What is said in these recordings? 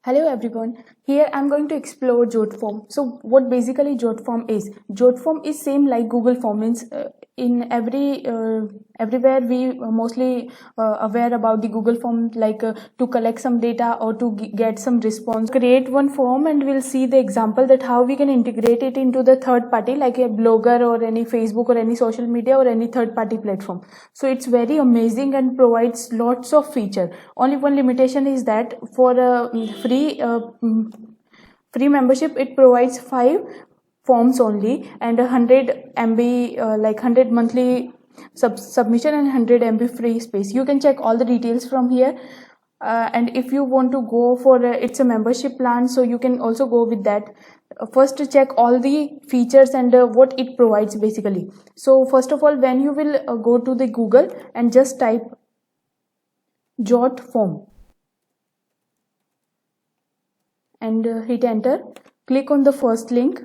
Hello everyone. Here I'm going to explore JotForm. So what basically JotForm is? JotForm is same like Google Form. Means in everywhere we mostly aware about the Google Form, like to collect some data or to get some response. Create one form and we'll see the example that how we can integrate it into the third party, like a blogger or any Facebook or any social media or any third party platform. So it's very amazing and provides lots of feature. Only one limitation is that for free membership it provides 5 forms only and 100 MB like 100 monthly submission and 100 MB free space. You can check all the details from here. And if you want to go for it's a membership plan, so you can also go with that. First to check all the features and what it provides basically. So first of all, when you will go to the Google and just type JotForm and hit enter, click on the first link.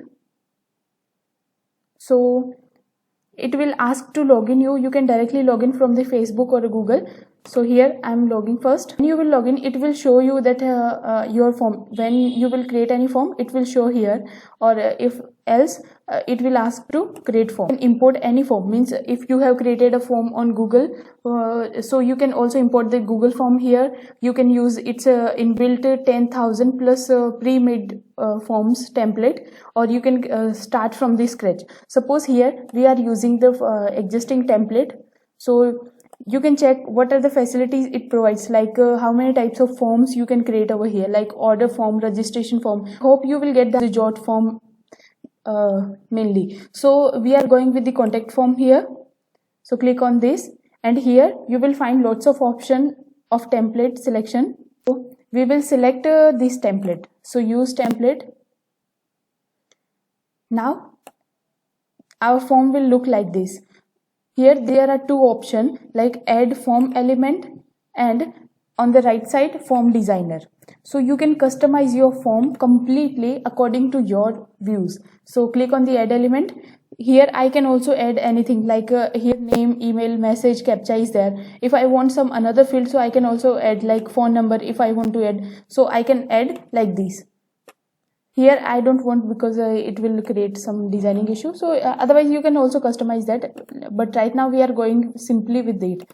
So it will ask to log in. You can directly log in from the Facebook or Google. So here I'm logging first. When you will log in, it will show you that your form, when you will create any form, it will show here, or if else it will ask to create form. You can import any form. Means if you have created a form on Google, so you can also import the Google form here. You can use its inbuilt 10,000 plus pre-made forms template, or you can start from the scratch. Suppose here we are using the existing template, so you can check what are the facilities it provides, like how many types of forms you can create over here, like order form, registration form. Hope you will get the JotForm mainly. So we are going with the contact form here. So click on this, and here you will find lots of option of template selection. So we will select this template. So use template. Now our form will look like this. Here there are two options, like add form element and on the right side form designer. So you can customize your form completely according to your views. So click on the add element. Here I can also add anything, like here name, email, message, captcha is there. If I want some another field, so I can also add like phone number if I want to add. So I can add like this. Here I don't want because it will create some designing issue. So otherwise you can also customize that, but right now we are going simply with it.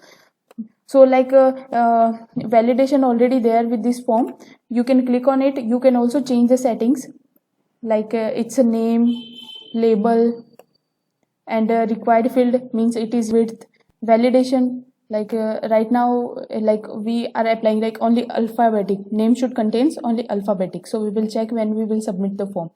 So like validation already there with this form. You can click on it. You can also change the settings, like it's a name, label, and required field means it is width. Validation, like right now like we are applying like only alphabetic. Name should contains only alphabetic, so we will check when we will submit the form.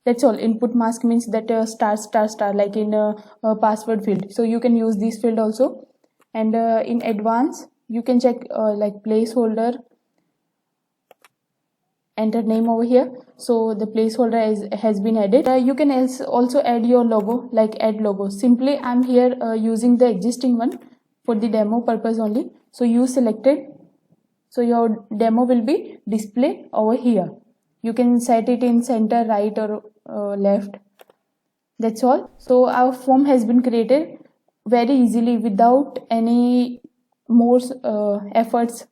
That's all. Input mask means that star like in a password field, so you can use this field also. And in advance you can check like placeholder, enter name over here. So the placeholder has been added. You can also add your logo, like add logo. Simply I'm here using the existing one for the demo purpose only. So you selected, so your demo will be displayed over here. You can set it in center, right, or left. That's all. So our form has been created very easily without any more efforts.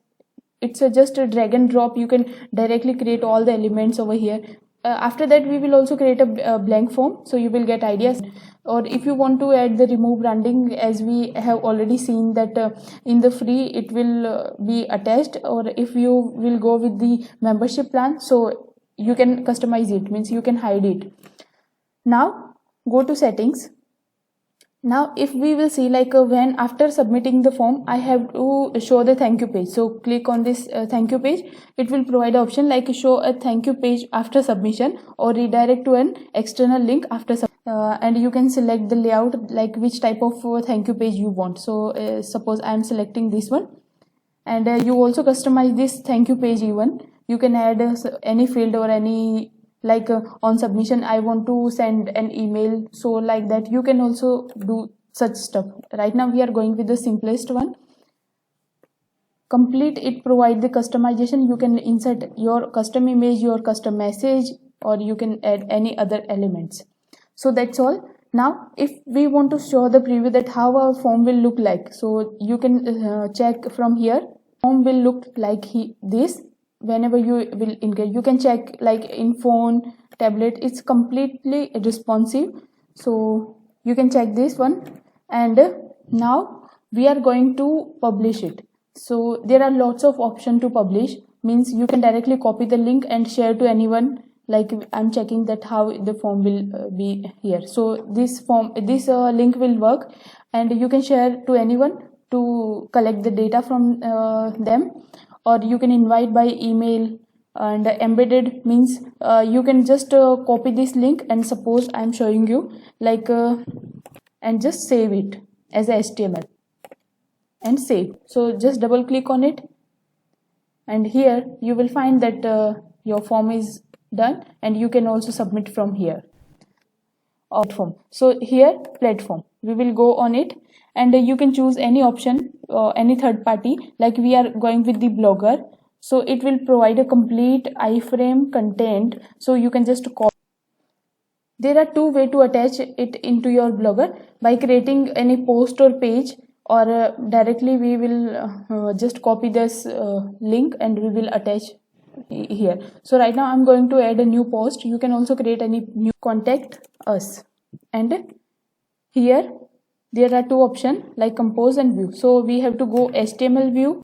It's just a drag and drop. You can directly create all the elements over here. After that we will also create a blank form, so you will get ideas. Or if you want to add the remove branding, as we have already seen that in the free it will be attached, or if you will go with the membership plan, so you can customize it, means you can hide it. Now go to settings. Now if we will see, like when after submitting the form I have to show the thank you page, so click on this thank you page. It will provide an option like show a thank you page after submission or redirect to an external link after and you can select the layout, like which type of thank you page you want. So suppose I am selecting this one, and you also customize this thank you page. Even you can add any field or any, like on submission I want to send an email, so like that you can also do such stuff. Right now we are going with the simplest one. Complete it provide the customization. You can insert your custom image, your custom message, or you can add any other elements. So that's all. Now if we want to show the preview that how our form will look like, so you can check from here. Form will look like this. whenever you will increase. You can check like in phone, tablet, it's completely responsive, so you can check this one. And now we are going to publish it. So there are lots of options to publish, means you can directly copy the link and share to anyone. Like I'm checking that how the form will be here. So this link will work, and you can share to anyone to collect the data from them, or you can invite by email. And embedded means you can just copy this link, and suppose I'm showing you like and just save it as a HTML and save. So just double click on it, and here you will find that your form is done, and you can also submit from here. Platform. So here platform, we will go on it, and you can choose any option, any third party. Like we are going with the Blogger, so it will provide a complete iframe content, so you can just copy. There are two ways to attach it into your Blogger: by creating any post or page, or directly we will just copy this link and we will attach here. So right now I'm going to add a new post. You can also create any new. Contact us, and here there are two options like compose and view. So we have to go HTML view,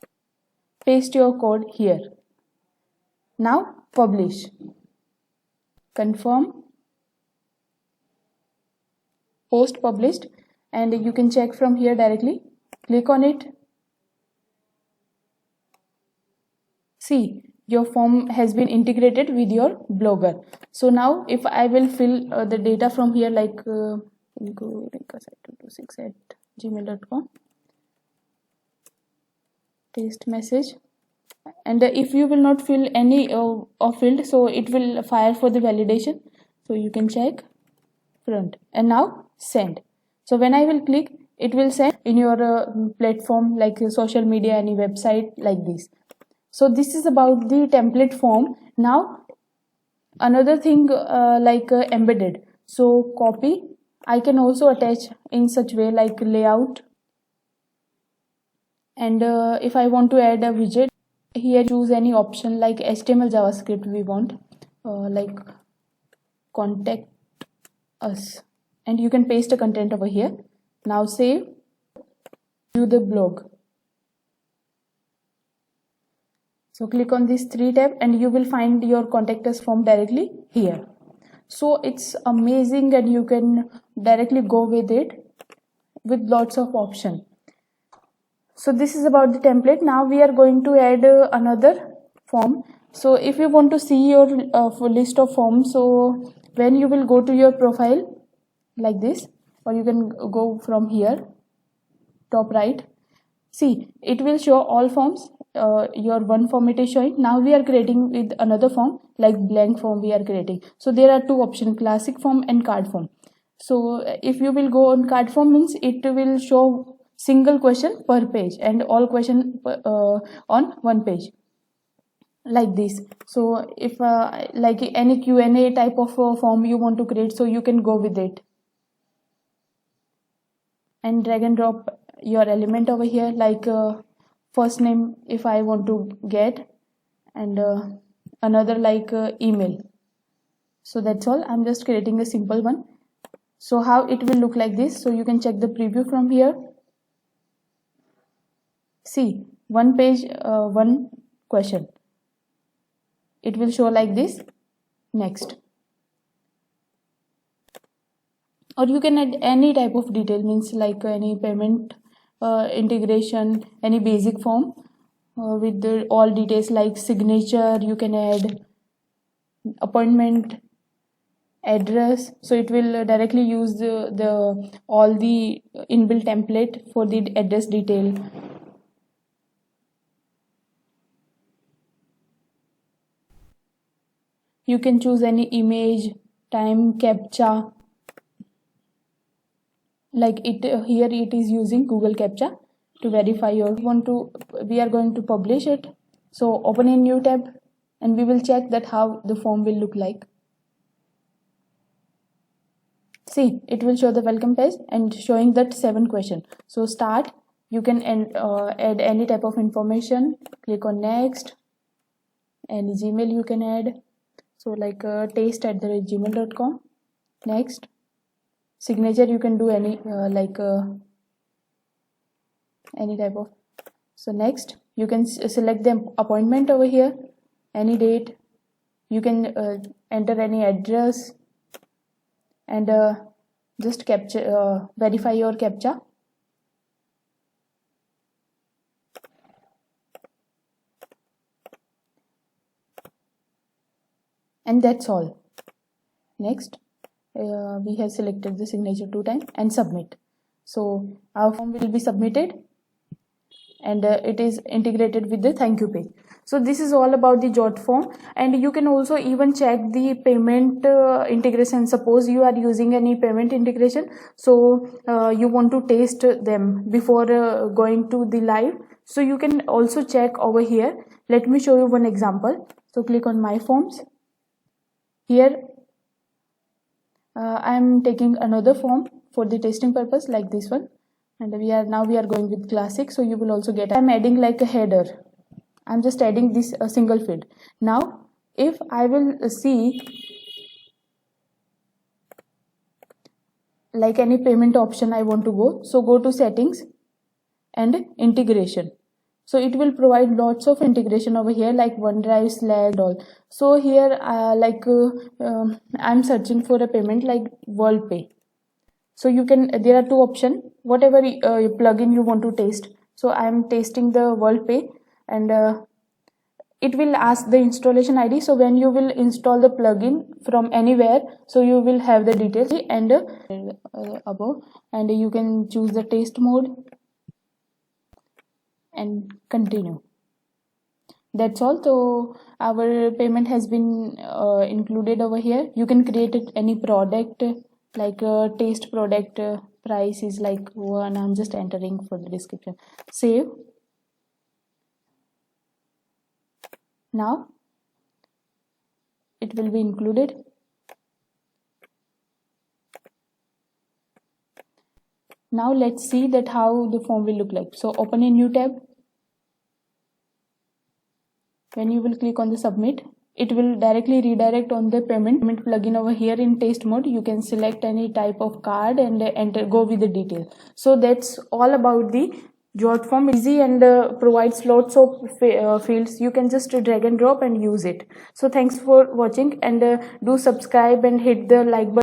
paste your code here. Now publish, confirm, post published, and you can check from here directly. Click on it. See, your form has been integrated with your Blogger. So now if I will fill the data from here, like go rekha226@gmail.com, paste message, and if you will not fill any field, so it will fire for the validation. So you can check front, and now send. So when I will click, it will send in your platform, like social media, any website like this. So this is about the template form. Now another thing like embedded. So copy, I can also attach in such way like layout, and if I want to add a widget, here choose any option like HTML, JavaScript we want, like contact us, and you can paste the content over here. Now save, view the blog. So click on this 3 tab, and you will find your contact us form directly here. So it's amazing, and you can directly go with it with lots of options. So this is about the template. Now we are going to add another form. So if you want to see your list of forms, so when you will go to your profile like this, or you can go from here, top right, see, it will show all forms. Your one form it is showing. Now we are creating with another form, like blank form we are creating. So there are two options, classic form and card form. So if you will go on card form, means it will show single question per page and all question on one page like this. So if like any Q&A type of form you want to create, so you can go with it and drag and drop your element over here, like first name if I want to get, and another like email. So that's all. I'm just creating a simple one. So how it will look like this. So you can check the preview from here. See, one page, one question. It will show like this. Next. Or you can add any type of detail, means like any payment integration, any basic form with the all details like signature. You can add appointment, address. So it will directly use the all the inbuilt template for the address detail. You can choose any image, time, captcha. Like it here it is using Google Captcha to verify your we are going to publish it. So open a new tab, and we will check that how the form will look like. See, it will show the welcome page and showing that 7 questions. So start, you can add any type of information. Click on next. any Gmail you can add, so like taste@gmail.com. Next, signature you can do any any type of. So next you can select the appointment over here, any date. You can enter any address and just capture verify your captcha. And that's all. Next, we have selected the signature 2 times and submit. So our form will be submitted, and it is integrated with the thank you page. So this is all about the Jot form, and you can also even check the payment integration. Suppose you are using any payment integration, so you want to taste them before going to the live, so you can also check over here. Let me show you one example. So click on my forms. Here I am taking another form for the testing purpose, like this one, and we are going with classic. So you will also get, I'm adding like a header. I'm just adding this a single field. Now if I will see like any payment option I want to go, so go to settings and integration. So it will provide lots of integration over here, like OneDrive, Slack, all. So here I'm searching for a payment like WorldPay. So you can, there are two options, whatever plugin you want to taste. So I am tasting the WorldPay, and it will ask the installation ID. So when you will install the plugin from anywhere, so you will have the details and above, and you can choose the taste mode and continue. That's all. So our payment has been included over here. You can create any product, like taste product, price is like 1. I'm just entering for the description. Save. Now it will be included. Now let's see that how the form will look like. So open a new tab. When you will click on the submit, it will directly redirect on the payment plugin over here. In taste mode, you can select any type of card and enter, go with the details. So that's all about the Jot form. Easy and provides lots of fields. You can just drag and drop and use it. So thanks for watching, and do subscribe and hit the like button.